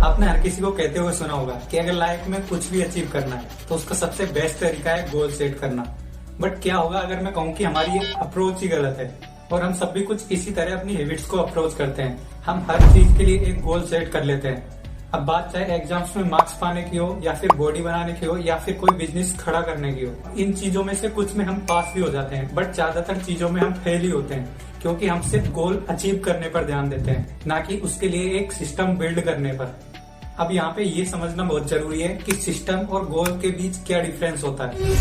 आपने हर किसी को कहते हुए सुना होगा कि अगर लाइफ में कुछ भी अचीव करना है तो उसका सबसे बेस्ट तरीका है गोल सेट करना। बट क्या होगा अगर मैं कहूँ कि हमारी ये अप्रोच ही गलत है और हम सब भी कुछ इसी तरह अपनी हैबिट्स को अप्रोच करते हैं। हम हर चीज के लिए एक गोल सेट कर लेते हैं। अब बात चाहे एग्जाम्स में मार्क्स पाने की हो या फिर बॉडी बनाने की हो या फिर कोई बिजनेस खड़ा करने की हो, इन चीजों में से कुछ में हम पास भी हो जाते हैं बट ज्यादातर चीजों में हम फेल ही होते हैं, क्योंकि हम सिर्फ गोल अचीव करने पर ध्यान देते हैं, ना कि उसके लिए एक सिस्टम बिल्ड करने पर। अब यहाँ पे ये समझना बहुत जरूरी है कि सिस्टम और गोल के बीच क्या डिफरेंस होता है।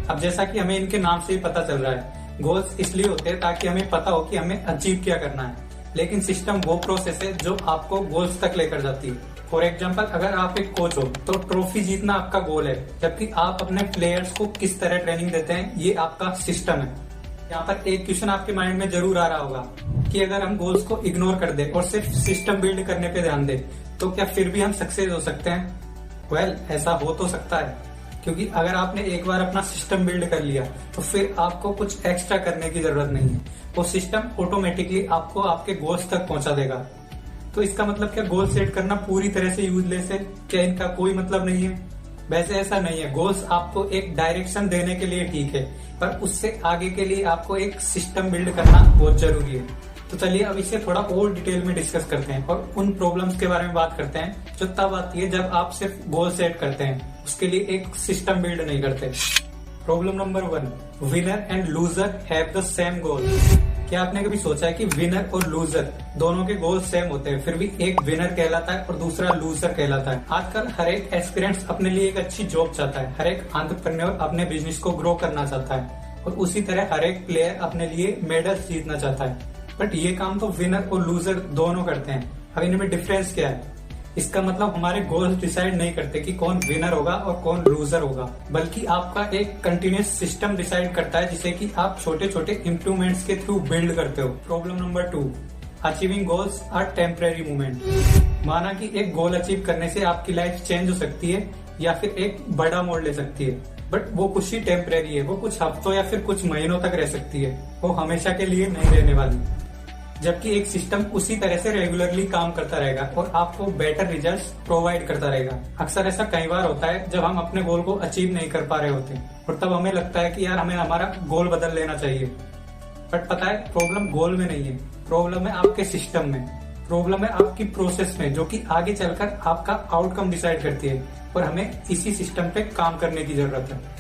अब जैसा कि हमें इनके नाम से ही पता चल रहा है, गोल्स इसलिए होते हैं ताकि हमें पता हो कि हमें अचीव क्या करना है, लेकिन सिस्टम वो प्रोसेस है जो आपको गोल्स तक लेकर जाती है। फॉर एग्जाम्पल, अगर आप एक कोच हो तो ट्रॉफी जीतना आपका गोल है, जबकि आप अपने प्लेयर्स को किस तरह ट्रेनिंग देते हैं ये आपका सिस्टम है। यहाँ पर एक क्वेश्चन आपके माइंड में जरूर आ रहा होगा कि अगर हम गोल्स को इग्नोर कर दे और सिर्फ सिस्टम बिल्ड करने पे ध्यान दे तो क्या फिर भी हम सक्सेस हो सकते हैं? वेल, ऐसा हो तो सकता है, क्योंकि अगर आपने एक बार अपना सिस्टम बिल्ड कर लिया तो फिर आपको कुछ एक्स्ट्रा करने की जरूरत नहीं है। वो सिस्टम ऑटोमेटिकली आपको आपके गोल्स तक पहुंचा देगा। तो इसका मतलब क्या गोल सेट करना पूरी तरह से यूजलेस है? क्या इनका कोई मतलब नहीं है? वैसे ऐसा नहीं है। गोल्स आपको एक डायरेक्शन देने के लिए ठीक है, पर उससे आगे के लिए आपको एक सिस्टम बिल्ड करना बहुत जरूरी है। तो चलिए अब इसे थोड़ा और डिटेल में डिस्कस करते हैं और उन प्रॉब्लम्स के बारे में बात करते हैं जो तब आती है जब आप सिर्फ गोल सेट करते हैं, उसके लिए एक सिस्टम बिल्ड नहीं करते। Problem number 1, winner and loser have the same गोल। क्या आपने कभी सोचा है कि विनर और लूजर दोनों के गोल सेम होते हैं, फिर भी एक विनर कहलाता है और दूसरा लूजर कहलाता है? आजकल हर एक एस्पिरेंट्स अपने लिए एक अच्छी जॉब चाहता है, हर एक एंटरप्रेन्योर अपने बिजनेस को ग्रो करना चाहता है और उसी तरह हर एक प्लेयर अपने लिए मेडल्स जीतना चाहता है। बट ये काम तो विनर और लूजर दोनों करते हैं। अब इनमें डिफरेंस क्या है? इसका मतलब हमारे गोल्स डिसाइड नहीं करते कि कौन विनर होगा और कौन लूजर होगा, बल्कि आपका एक कंटिन्यूस सिस्टम डिसाइड करता है जिसे कि आप छोटे छोटे इम्प्रूवमेंट्स के थ्रू बिल्ड करते हो। Problem number 2, achieving goals are temporary movement. माना कि एक गोल अचीव करने से आपकी लाइफ चेंज हो सकती है या फिर एक बड़ा मोड़ ले सकती है, बट वो कुछ ही टेम्परेरी है। वो कुछ हफ्तों या फिर कुछ महीनों तक रह सकती है, वो हमेशा के लिए नहीं रहने वाली। जबकि एक सिस्टम उसी तरह से रेगुलरली काम करता रहेगा और आपको बेटर रिजल्ट्स प्रोवाइड करता रहेगा। अक्सर ऐसा कई बार होता है जब हम अपने गोल को अचीव नहीं कर पा रहे होते और तब हमें लगता है कि यार हमें हमारा गोल बदल लेना चाहिए। बट पता है, प्रॉब्लम गोल में नहीं है, प्रॉब्लम है आपके सिस्टम में, प्रॉब्लम है आपकी प्रोसेस में, जो कि आगे चलकर आपका आउटकम डिसाइड करती है। और हमें इसी सिस्टम पे काम करने की जरूरत है।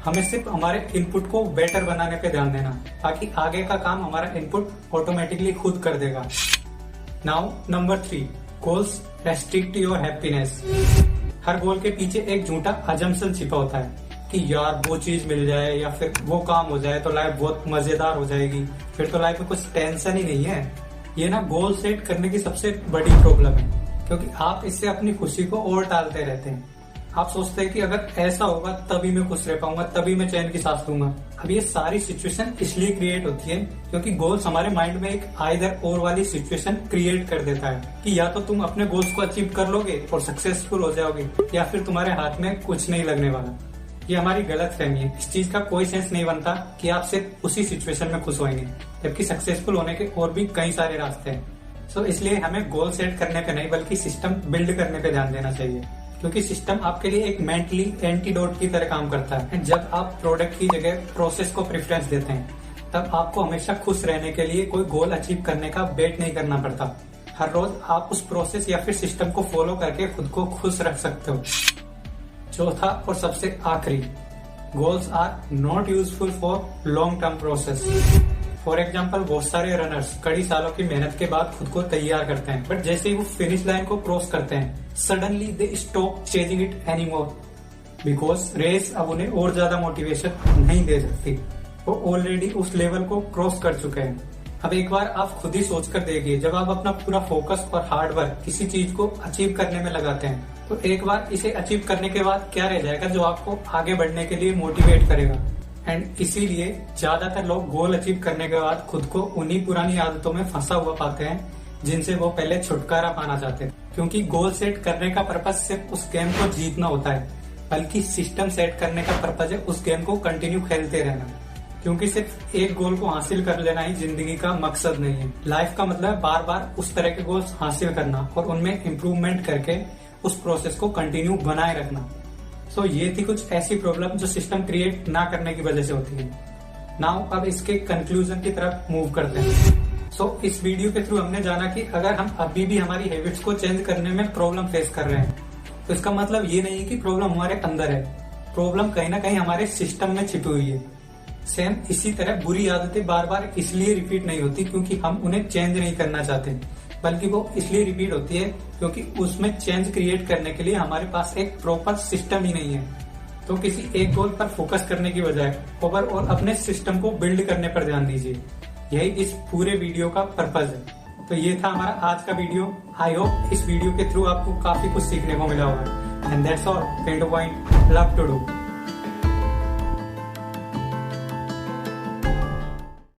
हमें सिर्फ हमारे इनपुट को बेटर बनाने पे ध्यान देना, ताकि आगे का काम हमारा इनपुट ऑटोमेटिकली खुद कर देगा। Now number 3, goals restrict your happiness. हर गोल के पीछे एक झूठा अजम्पशन छिपा होता है कि यार वो चीज मिल जाए या फिर वो काम हो जाए तो लाइफ बहुत मजेदार हो जाएगी, फिर तो लाइफ में कुछ टेंशन ही नहीं है। ये ना गोल सेट करने की सबसे बड़ी प्रॉब्लम है, क्योंकि आप इससे अपनी खुशी को और टालते रहते हैं। आप सोचते हैं कि अगर ऐसा होगा तभी मैं खुश रह पाऊंगा, तभी मैं चैन की सांस लूंगा। अब ये सारी सिचुएशन इसलिए क्रिएट होती है क्योंकि गोल्स हमारे माइंड में एक आइदर और वाली सिचुएशन क्रिएट कर देता है कि या तो तुम अपने गोल्स को अचीव कर लोगे और सक्सेसफुल हो जाओगे, या फिर तुम्हारे हाथ में कुछ नहीं लगने वाला। ये हमारी गलत फहमी है। इस चीज का कोई सेंस नहीं बनता कि आप सिर्फ उसी सिचुएशन में खुश होंगे, जबकि सक्सेसफुल होने के और भी कई सारे रास्ते हैं। सो इसलिए हमें गोल सेट करने पे नहीं बल्कि सिस्टम बिल्ड करने पे ध्यान देना चाहिए, क्योंकि सिस्टम आपके लिए एक मेंटली एंटीडोट की तरह काम करता है। जब आप प्रोडक्ट की जगह प्रोसेस को प्रेफरेंस देते हैं तब आपको हमेशा खुश रहने के लिए कोई गोल अचीव करने का वेट नहीं करना पड़ता। हर रोज आप उस प्रोसेस या फिर सिस्टम को फॉलो करके खुद को खुश रख सकते हो। चौथा और सबसे आखिरी, goals are not useful for long term process. For example, बहुत सारे रनर्स कई सालों की मेहनत के बाद खुद को तैयार करते हैं, बट जैसे ही वो फिनिश लाइन को क्रॉस करते हैं suddenly they stop chasing it anymore, because race अब उन्हें और ज्यादा मोटिवेशन नहीं दे सकती। वो ऑलरेडी उस लेवल को क्रॉस कर चुके हैं। अब एक बार आप खुद ही सोच कर देखिए, जब आप अपना पूरा फोकस और हार्ड वर्क किसी चीज को अचीव करने में लगाते हैं तो एक बार इसे अचीव करने के बाद क्या रह जाएगा जो आपको आगे बढ़ने के लिए मोटिवेट करेगा। एंड इसीलिए ज्यादातर लोग गोल अचीव करने के बाद खुद को उन्हीं पुरानी आदतों में फंसा हुआ पाते हैं जिनसे वो पहले छुटकारा पाना चाहते हैं। क्योंकि गोल सेट करने का पर्पज सिर्फ उस गेम को जीतना होता है, बल्कि सिस्टम सेट करने का पर्पज है उस गेम को कंटिन्यू खेलते रहना। क्योंकि सिर्फ एक गोल को हासिल कर लेना ही जिंदगी का मकसद नहीं है। लाइफ का मतलब है बार बार उस तरह के गोल्स हासिल करना और उनमें इम्प्रूवमेंट करके उस प्रोसेस को कंटिन्यू बनाए रखना। सो ये थी कुछ ऐसी प्रॉब्लम जो सिस्टम क्रिएट ना करने की वजह से होती है। नाउ अब इसके कंक्लूजन की तरफ मूव करते हैं। सो इस वीडियो के थ्रू हमने जाना कि अगर हम अभी भी हमारी हैबिट्स को चेंज करने में प्रॉब्लम फेस कर रहे हैं तो इसका मतलब ये नहीं है कि प्रॉब्लम हमारे अंदर है, प्रॉब्लम कहीं ना कहीं हमारे सिस्टम में छिपी हुई है। सेम इसी तरह बुरी आदतें बार बार इसलिए रिपीट नहीं होती क्योंकि हम उन्हें चेंज नहीं करना चाहते, बल्कि वो इसलिए रिपीट होती है क्योंकि उसमें चेंज क्रिएट करने के लिए हमारे पास एक प्रॉपर सिस्टम ही नहीं है। तो किसी एक गोल पर फोकस करने की बजाय ओवरऑल अपने सिस्टम को बिल्ड करने पर ध्यान दीजिए। यही इस पूरे वीडियो का पर्पज है। तो ये था हमारा आज का वीडियो। आई होप इस वीडियो के थ्रू आपको काफी कुछ सीखने को मिला होगा। And that's all, point love to do.